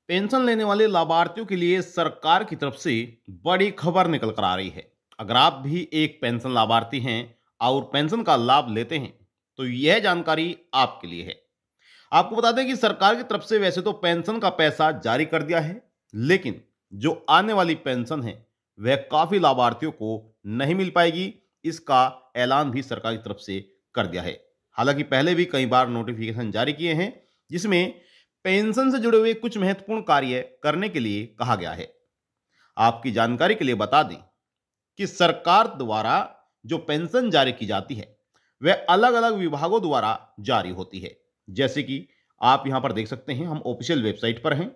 Pension लेने वाले लाभार्थियों के लिए सरकार की तरफ से बड़ी खबर निकल कर आ रही है। अगर आप भी एक पेंशन लाभार्थी हैं और पेंशन का लाभ लेते हैं, तो यह जानकारी आपके लिए है। आपको बता दें कि सरकार की तरफ से वैसे तो पेंशन का पैसा जारी कर दिया है, लेकिन जो आने वाली पेंशन है, वह काफी लाभार्थियों को नहीं मिल पाएगी। इसका ऐलान भी सरकार की तरफ से कर दिया है। हालांकि पहले भी कई बार नोटिफिकेशन जारी किए हैं, जिसमें पेंशन से जुड़े हुए कुछ महत्वपूर्ण कार्य करने के लिए कहा गया है। आपकी जानकारी के लिए बता दें कि सरकार द्वारा जो पेंशन जारी की जाती है, वह अलग अलग विभागों द्वारा जारी होती है। जैसे कि आप यहां पर देख सकते हैं, हम ऑफिशियल वेबसाइट पर हैं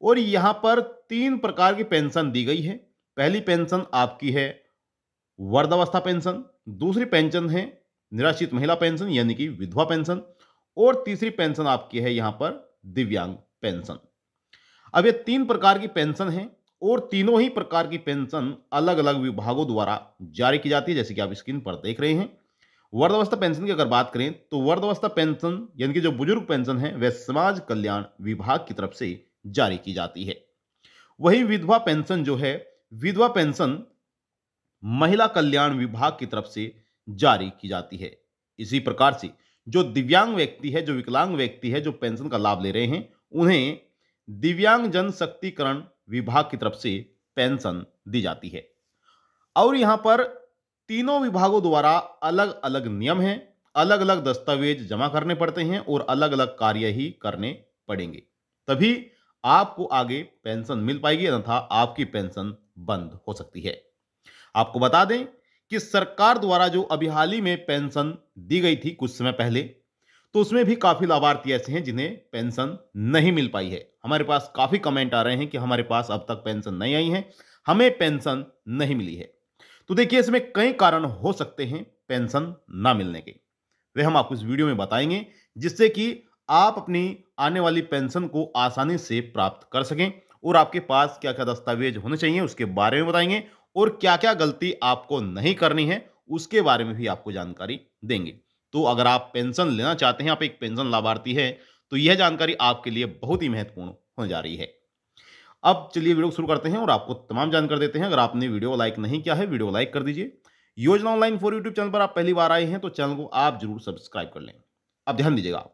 और यहां पर 3 प्रकार की पेंशन दी गई है। पहली पेंशन आपकी है वृद्धावस्था पेंशन, दूसरी पेंशन है निराश्रित महिला पेंशन यानी कि विधवा पेंशन, और तीसरी पेंशन आपकी है यहां पर दिव्यांग पेंशन। अब ये 3 प्रकार की पेंशन है और तीनों ही प्रकार की पेंशन अलग अलग विभागों द्वारा जारी की जाती है, जैसे कि आप स्क्रीन पर देख रहे हैं। वृद्धावस्था पेंशन की अगर बात करें तो वृद्धावस्था पेंशन यानी कि जो बुजुर्ग पेंशन है, वह समाज कल्याण विभाग की तरफ से जारी की जाती है। वही विधवा पेंशन जो है, विधवा पेंशन महिला कल्याण विभाग की तरफ से जारी की जाती है। इसी प्रकार से जो दिव्यांग व्यक्ति है, जो विकलांग व्यक्ति है, जो पेंशन का लाभ ले रहे हैं, उन्हें दिव्यांग जन शक्तिकरण विभाग की तरफ से पेंशन दी जाती है। और यहां पर तीनों विभागों द्वारा अलग अलग नियम हैं, अलग अलग दस्तावेज जमा करने पड़ते हैं और अलग अलग कार्य ही करने पड़ेंगे, तभी आपको आगे पेंशन मिल पाएगी, अन्यथा आपकी पेंशन बंद हो सकती है। आपको बता दें कि सरकार द्वारा जो अभी हाल ही में पेंशन दी गई थी कुछ समय पहले, तो उसमें भी काफी लाभार्थी ऐसे हैं जिन्हें पेंशन नहीं मिल पाई है। हमारे पास काफी कमेंट आ रहे हैं कि हमारे पास अब तक पेंशन नहीं आई है, हमें पेंशन नहीं मिली है। तो देखिए, इसमें कई कारण हो सकते हैं पेंशन ना मिलने के, वे हम आपको इस वीडियो में बताएंगे, जिससे कि आप अपनी आने वाली पेंशन को आसानी से प्राप्त कर सकें। और आपके पास क्या क्या दस्तावेज होने चाहिए उसके बारे में बताएंगे, और क्या क्या गलती आपको नहीं करनी है उसके बारे में भी आपको जानकारी देंगे। तो अगर आप पेंशन लेना चाहते हैं, आप एक पेंशन लाभार्थी हैं, तो यह जानकारी आपके लिए बहुत ही महत्वपूर्ण होने जा रही है। अब चलिए वीडियो शुरू करते हैं और आपको तमाम जानकारी देते हैं। अगर आपने वीडियो लाइक नहीं किया है, वीडियो लाइक कर दीजिए। योजना ऑनलाइन फॉर यूट्यूब चैनल पर आप पहली बार आए हैं तो चैनल को आप जरूर सब्सक्राइब कर लें। अब ध्यान दीजिएगा,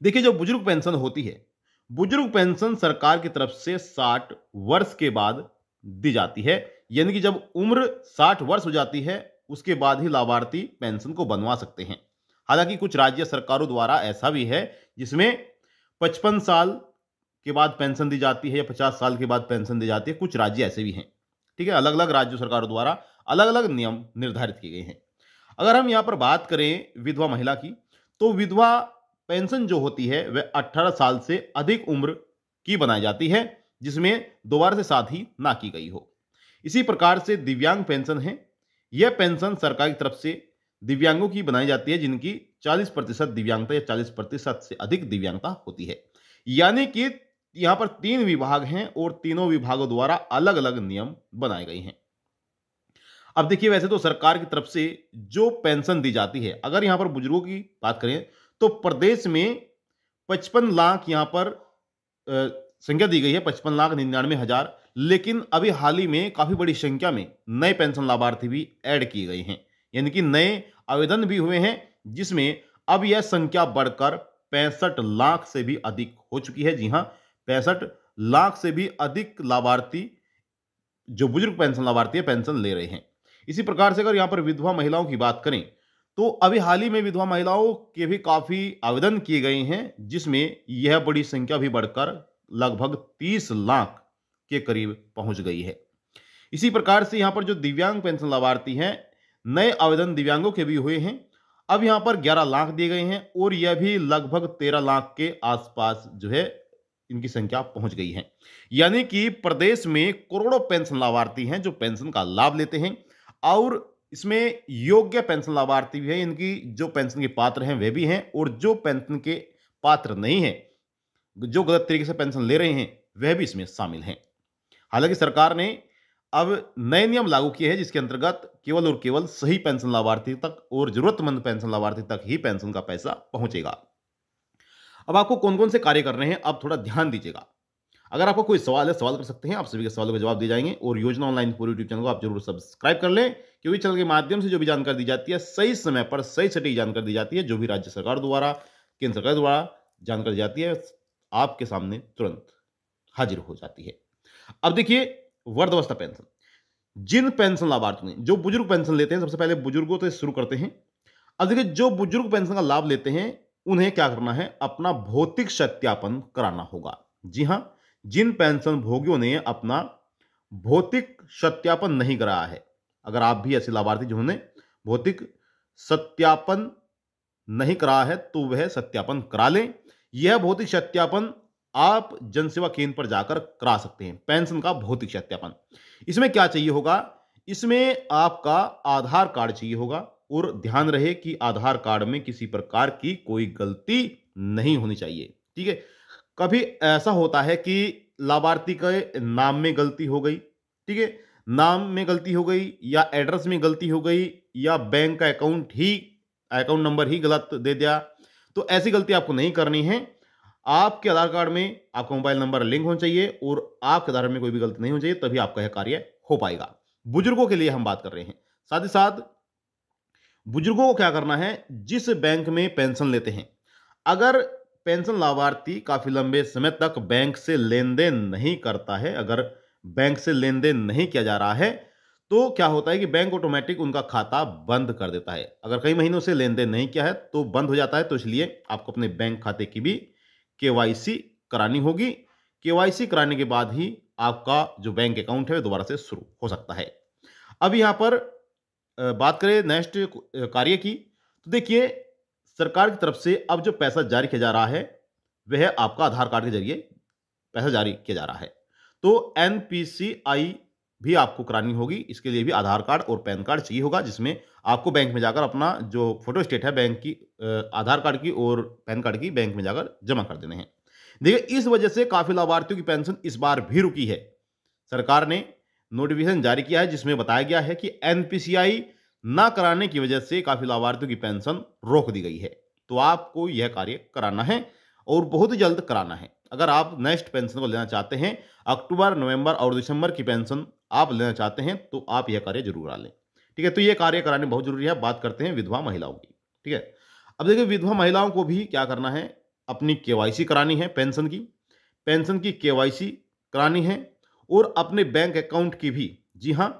देखिए जो बुजुर्ग पेंशन होती है, बुजुर्ग पेंशन सरकार की तरफ से 60 वर्ष के बाद दी जाती है। यानी कि जब उम्र 60 वर्ष हो जाती है, उसके बाद ही लाभार्थी पेंशन को बनवा सकते हैं। हालांकि कुछ राज्य सरकारों द्वारा ऐसा भी है जिसमें 55 साल के बाद पेंशन दी जाती है या 50 साल के बाद पेंशन दी जाती है। कुछ राज्य ऐसे भी हैं। ठीक है, अलग अलग राज्य सरकारों द्वारा अलग अलग नियम निर्धारित किए गए हैं। अगर हम यहां पर बात करें विधवा महिला की, तो विधवा पेंशन जो होती है वह 18 साल से अधिक उम्र की बनाई जाती है, जिसमें दोबारा से शादी ना की गई हो। इसी प्रकार से दिव्यांग पेंशन है, यह पेंशन सरकार की तरफ से दिव्यांगों की बनाई जाती है जिनकी 40% दिव्यांगता या 40% से अधिक दिव्यांगता होती है। यानी कि यहां पर 3 विभाग हैं और तीनों विभागों द्वारा अलग अलग नियम बनाए गए हैं। अब देखिए, वैसे तो सरकार की तरफ से जो पेंशन दी जाती है, अगर यहां पर बुजुर्गों की बात करें तो प्रदेश में 55 लाख यहां पर संख्या दी गई है, 55,99,000। लेकिन अभी हाल ही में काफी बड़ी संख्या में नए पेंशन लाभार्थी भी ऐड किए गए हैं, यानी कि नए आवेदन भी हुए हैं, जिसमें अब यह संख्या बढ़कर 65 लाख से भी अधिक हो चुकी है। जी हां, 65 लाख से भी अधिक लाभार्थी जो बुजुर्ग पेंशन लाभार्थी है पेंशन ले रहे हैं। इसी प्रकार से अगर यहां पर विधवा महिलाओं की बात करें तो अभी हाल ही में विधवा महिलाओं के भी काफी आवेदन किए गए हैं, जिसमें यह बड़ी संख्या भी बढ़कर लगभग 30 लाख के करीब पहुंच गई है। इसी प्रकार से यहां पर जो दिव्यांग पेंशन लाभार्थी हैं, नए आवेदन दिव्यांगों के भी हुए हैं। अब यहां पर 11 लाख दिए गए हैं और यह भी लगभग 13 लाख के आसपास जो है इनकी संख्या पहुंच गई है। यानी कि प्रदेश में करोड़ों पेंशन लाभार्थी हैं जो पेंशन का लाभ लेते हैं, और इसमें योग्य पेंशन लाभार्थी भी है, इनकी जो पेंशन के पात्र हैं वे भी हैं, और जो पेंशन के पात्र नहीं हैं, जो गलत तरीके से पेंशन ले रहे हैं, वह भी इसमें शामिल हैं। हालांकि सरकार ने अब नए नियम लागू किए हैं, जिसके अंतर्गत केवल और केवल सही पेंशन लाभार्थी तक और जरूरतमंद पेंशन लाभार्थी तक ही पेंशन का पैसा पहुंचेगा। अब आपको कौन कौन से कार्य करने हैं, अब थोड़ा ध्यान दीजिएगा। अगर आपको कोई सवाल है, सवाल कर सकते हैं, आप सभी के सवालों के जवाब दिए जाएंगे। और योजना ऑनलाइन पूरे यूट्यूब चैनल को आप जरूर सब्सक्राइब कर लें, क्योंकि चैनल के माध्यम से जो भी जानकारी दी जाती है, सही समय पर सही सटीक जानकारी दी जाती है। जो भी राज्य सरकार द्वारा, केंद्र सरकार द्वारा जानकारी दी जाती है, आपके सामने तुरंत हाजिर हो जाती है। अब देखिए, वृद्धावस्था पेंशन, जिन पेंशन लाभार्थियों ने, जो बुजुर्ग पेंशन लेते हैं, सबसे पहले बुजुर्गों से शुरू करते हैं। अब देखिए, जो बुजुर्ग पेंशन का लाभ लेते हैं, उन्हें क्या करना है, अपना भौतिक सत्यापन कराना होगा। जी हां, जिन पेंशन भोगियों ने अपना भौतिक सत्यापन नहीं कराया है, अगर आप भी ऐसे लाभार्थी जिन्होंने भौतिक सत्यापन नहीं कराया है, तो वह सत्यापन करा लें। यह भौतिक सत्यापन आप जनसेवा केंद्र पर जाकर करा सकते हैं, पेंशन का भौतिक सत्यापन। इसमें क्या चाहिए होगा, इसमें आपका आधार कार्ड चाहिए होगा, और ध्यान रहे कि आधार कार्ड में किसी प्रकार की कोई गलती नहीं होनी चाहिए। ठीक है, कभी ऐसा होता है कि लाभार्थी के नाम में गलती हो गई, ठीक है, नाम में गलती हो गई, या एड्रेस में गलती हो गई, या बैंक का अकाउंट नंबर ही गलत दे दिया, तो ऐसी गलती आपको नहीं करनी है। आपके आधार कार्ड में आपका मोबाइल नंबर लिंक होना चाहिए, और आपके आधार में कोई भी गलती नहीं होनी चाहिए, तभी आपका यह कार्य हो पाएगा। बुजुर्गों के लिए हम बात कर रहे हैं। साथ ही साथ बुजुर्गों को क्या करना है, जिस बैंक में पेंशन लेते हैं, अगर पेंशन लाभार्थी काफी लंबे समय तक बैंक से लेन देन नहीं करता है, अगर बैंक से लेन देन नहीं किया जा रहा है, तो क्या होता है कि बैंक ऑटोमेटिक उनका खाता बंद कर देता है। अगर कई महीनों से लेन देन नहीं किया है तो बंद हो जाता है। तो इसलिए आपको अपने बैंक खाते की भी केवाईसी करानी होगी। केवाईसी कराने के बाद ही आपका जो बैंक अकाउंट है वह दोबारा से शुरू हो सकता है। अब यहां पर बात करें नेक्स्ट कार्य की, तो देखिए, सरकार की तरफ से अब जो पैसा जारी किया जा रहा है, वह आपका आधार कार्ड के जरिए पैसा जारी किया जा रहा है। तो एनपीसीआई भी आपको करानी होगी। इसके लिए भी आधार कार्ड और पैन कार्ड चाहिए होगा, जिसमें आपको बैंक में जाकर अपना जो फोटो स्टेट है बैंक की, आधार कार्ड की और पैन कार्ड की, बैंक में जाकर जमा कर देने हैं। देखिए, इस वजह से काफी लाभार्थियों की पेंशन इस बार भी रुकी है। सरकार ने नोटिफिकेशन जारी किया है, जिसमें बताया गया है कि एनपीसीआई ना कराने की वजह से काफी लाभार्थियों की पेंशन रोक दी गई है। तो आपको यह कार्य कराना है, और बहुत ही जल्द कराना है। अगर आप नेक्स्ट पेंशन को लेना चाहते हैं, अक्टूबर, नवंबर और दिसंबर की पेंशन आप लेना चाहते हैं, तो आप यह कार्य जरूर करा लें। ठीक है, तो यह कार्य कराने बहुत जरूरी है। बात करते हैं विधवा महिलाओं की। ठीक है, अब देखिए, विधवा महिलाओं को भी क्या करना है, अपनी केवाईसी करानी है, पेंशन की केवाईसी करानी है, और अपने बैंक अकाउंट की भी, जी हां,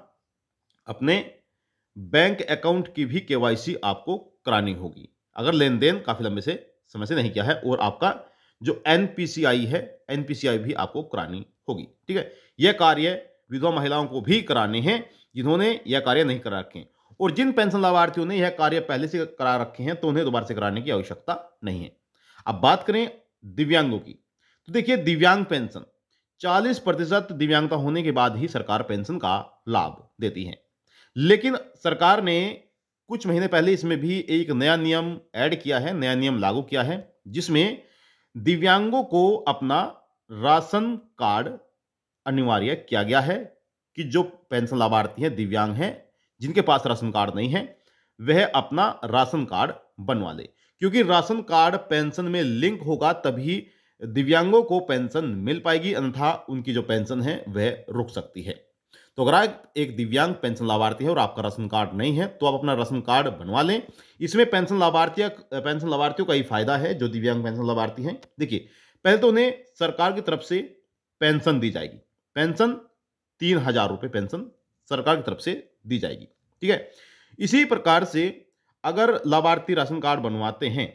अपने बैंक अकाउंट की भी केवाईसी आपको करानी होगी, अगर लेन देन काफी लंबे से समय से नहीं किया है। और आपका जो एनपीसीआई है, एनपीसीआई भी आपको करानी होगी। ठीक है, यह कार्य विधवा महिलाओं को भी कराने हैं, जिन्होंने यह कार्य नहीं करा रखे हैं। और जिन पेंशन लाभार्थियों ने यह कार्य पहले से करा रखे हैं, तो उन्हें दोबारा से कराने की आवश्यकता नहीं है। अब बात करें दिव्यांगों की, तो देखिए, दिव्यांग पेंशन 40% दिव्यांगता होने के बाद ही सरकार पेंशन का लाभ देती है। लेकिन सरकार ने कुछ महीने पहले इसमें भी एक नया नियम ऐड किया है, नया नियम लागू किया है, जिसमें दिव्यांगों को अपना राशन कार्ड अनिवार्य किया गया है, कि जो पेंशन लाभार्थी हैं, दिव्यांग हैं, जिनके पास राशन कार्ड नहीं है, वह अपना राशन कार्ड बनवा ले। क्योंकि राशन कार्ड पेंशन में लिंक होगा, तभी दिव्यांगों को पेंशन मिल पाएगी, अन्यथा उनकी जो पेंशन है वह रुक सकती है। तो अगर आप एक दिव्यांग पेंशन लाभार्थी है और आपका राशन कार्ड नहीं है, तो आप अपना राशन कार्ड बनवा लें। इसमें पेंशन लाभार्थियों का ही फायदा है, जो दिव्यांग पेंशन लाभार्थी हैं। देखिए, पहले तो उन्हें सरकार की तरफ से पेंशन दी जाएगी। पेंशन 3,000 रुपये पेंशन सरकार की तरफ से दी जाएगी। ठीक है, इसी प्रकार से अगर लाभार्थी राशन कार्ड बनवाते हैं,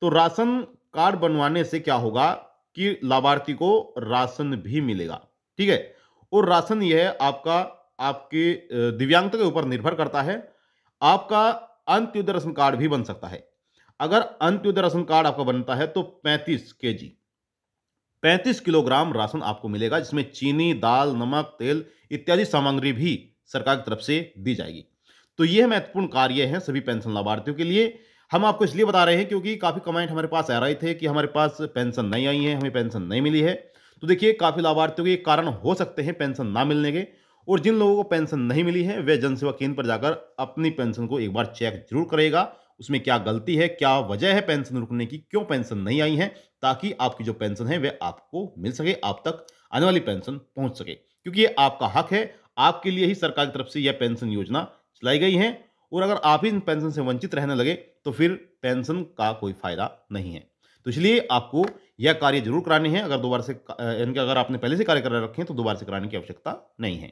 तो राशन कार्ड बनवाने से क्या होगा कि लाभार्थी को राशन भी मिलेगा। ठीक है, और राशन यह आपके दिव्यांगता के ऊपर निर्भर करता है। आपका अंत्योदय राशन कार्ड भी बन सकता है। अगर अंत्योदय राशन कार्ड आपका बनता है, तो 35 किलोग्राम राशन आपको मिलेगा, जिसमें चीनी, दाल, नमक, तेल इत्यादि सामग्री भी सरकार की तरफ से दी जाएगी। तो यह महत्वपूर्ण कार्य है सभी पेंशन लाभार्थियों के लिए। हम आपको इसलिए बता रहे हैं क्योंकि काफी कमेंट हमारे पास आ रहे थे कि हमारे पास पेंशन नहीं आई है, हमें पेंशन नहीं मिली है। तो देखिए, काफी लाभार्थियों के कारण हो सकते हैं पेंशन ना मिलने के, और जिन लोगों को पेंशन नहीं मिली है, वे जनसेवा केंद्र पर जाकर अपनी पेंशन को एक बार चेक जरूर करेगा, उसमें क्या गलती है, क्या वजह है पेंशन रुकने की, क्यों पेंशन नहीं आई है, ताकि आपकी जो पेंशन है वह आपको मिल सके, आप तक आने वाली पेंशन पहुंच सके, क्योंकि ये आपका हक है। आपके लिए ही सरकार की तरफ से यह पेंशन योजना चलाई गई है और अगर आप ही इन पेंशन से वंचित रहने लगे तो फिर पेंशन का कोई फायदा नहीं है। तो इसलिए आपको यह कार्य जरूर कराने हैं। अगर दोबारा से यानी कि अगर आपने पहले से कार्य कर रखे हैं तो दोबारा से कराने की आवश्यकता नहीं है।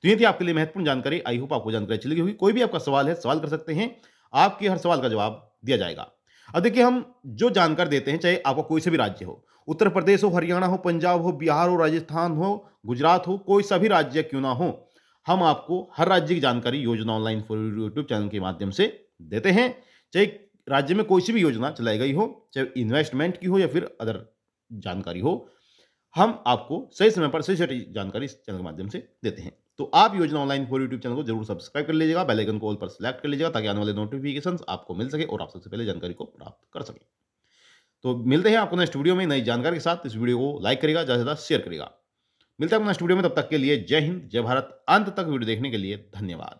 तो ये थी आपके लिए महत्वपूर्ण जानकारी। आई होप आपको जानकारी चली होगी। कोई भी आपका सवाल है, सवाल कर सकते हैं, आपके हर सवाल का जवाब दिया जाएगा। अब देखिए, हम जो जानकारी देते हैं, चाहे आपका कोई सा भी राज्य हो, उत्तर प्रदेश हो, हरियाणा हो, पंजाब हो, बिहार हो, राजस्थान हो, गुजरात हो, कोई सा भी राज्य क्यों ना हो, हम आपको हर राज्य की जानकारी योजना ऑनलाइन फॉर यूट्यूब चैनल के माध्यम से देते हैं। चाहे राज्य में कोई सी भी योजना चलाई गई हो, चाहे इन्वेस्टमेंट की हो या फिर अदर जानकारी हो, हम आपको सही समय पर सही जानकारी इस चैनल के माध्यम से देते हैं। तो आप योजना ऑनलाइन फॉर यूट्यूब चैनल को जरूर सब्सक्राइब कर लीजिएगा, बेल आइकन को ऑल पर सिलेक्ट कर लीजिएगा ताकि आने वाले नोटिफिकेशंस आपको मिल सके और आप सबसे पहले जानकारी को प्राप्त कर सकें। तो मिलते हैं आपको नेक्स्ट वीडियो में नई जानकारी के साथ। इस वीडियो को लाइक करेगा, ज़्यादा से ज़्यादा शेयर करेगा। मिलते हैं आपको नेक्स्ट वीडियो में, तब तक के लिए जय हिंद, जय भारत। अंत तक वीडियो देखने के लिए धन्यवाद।